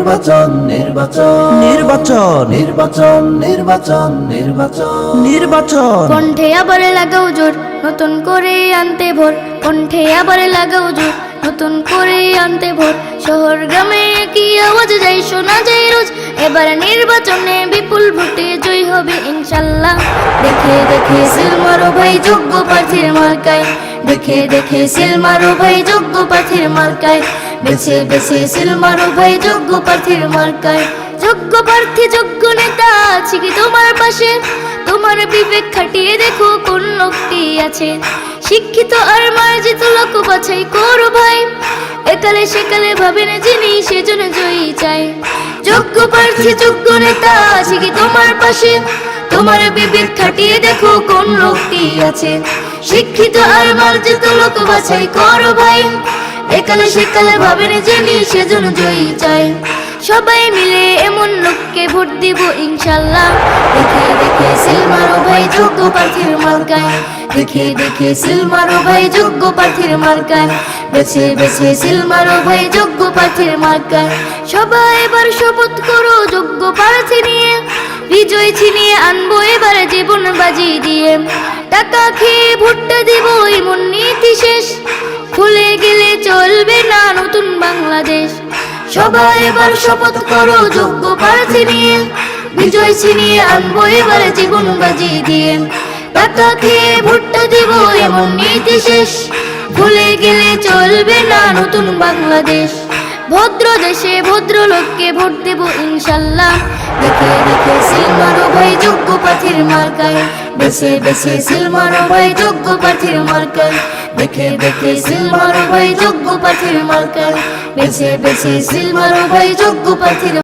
নির্বাচন নির্বাচন নির্বাচন নির্বাচন নির্বাচন নির্বাচন নির্বাচন কণ্ঠে আবার লাগাও জোর নতুন করে আনতে ভোর কণ্ঠে আবার লাগাও জোর নতুন করে আনতে ভোর শহর গ্রামে কি আওয়াজ যাই শোনা যায় রোজ এবার নির্বাচনে বিপুল ভোটে জয় হবে ইনশাল্লাহ দেখে দেখে সিল মারো ভাই যোগ্য প্রার্থীর মার্কায় দেখে দেখে সিল মারো ভাই যোগ্য প্রার্থীর মার্কায় বেছে বেছে সিল মারো ভাই যোগ্য প্রার্থীর মার্কায় যোগ্য প্রার্থী যোগ্য নেতা আছে কি তোমার পাশে তোমার বিবেক খাটিয়ে দেখো কোন লোকটি আছে শিক্ষিত আর মার্জিত লোক বাছাই করো ভাই একালে সেকালে ভাবেন যিনি সেজন্য জয়ী চাই যোগ্য প্রার্থী যোগ্য নেতা আছে কি তোমার পাশে তোমার বিবেক খাটিয়ে দেখো কোন লোকটি আছে শিক্ষিত আর মার্জিত লোক বাছাই করো ভাই একালে সেকালে ভাবেন যিনি সেজন্য জয়ী চাই সবাই মিলে এমন লোককে ভোট দিব ইনশাল্লাহ দেখে দেখে সিল মারো ভাই যোগ্য প্রার্থীর মার্কায় দেখে দেখে সিল মারো ভাই যোগ্য প্রার্থীর মার্কায় বেছে বেছে সিল মারো ভাই যোগ্য প্রার্থীর মার্কায় সবাই এবার শপথ করো যোগ্য প্রার্থী নিয়ে বিজয় ছিনিয়ে আনবো এবার জীবন বাজি দিয়ে টাকা খেয়ে ভোটটা দিব এমন নীতি শেষ ভুলে গেলে চলবে না নতুন বাংলাদেশ সবাই এবার শপথ করো যোগ্য প্রার্থী নিয়ে বিজয় ছিনিয়ে আনবো এবার জীবন বাজি দিয়ে টাকা খেয়ে ভোটটা দিব এমন নীতি শেষ ভুলে গেলে চলবে না নতুন বাংলাদেশ ভদ্র দেশে ভদ্র লোককে ভোট দেব ইনশাল্লাহ দেখে দেখে সিল মারো ভাই যোগ্য প্রার্থীর মার্কায় বেছে বেছে সিল মারো ভাই যোগ্য প্রার্থীর মার্কায় দেখে দেখে সিল মারো ভাই যোগ্য প্রার্থীর মার্কায় বেছে বেছে সিল মারো ভাই যোগ্য প্রার্থীর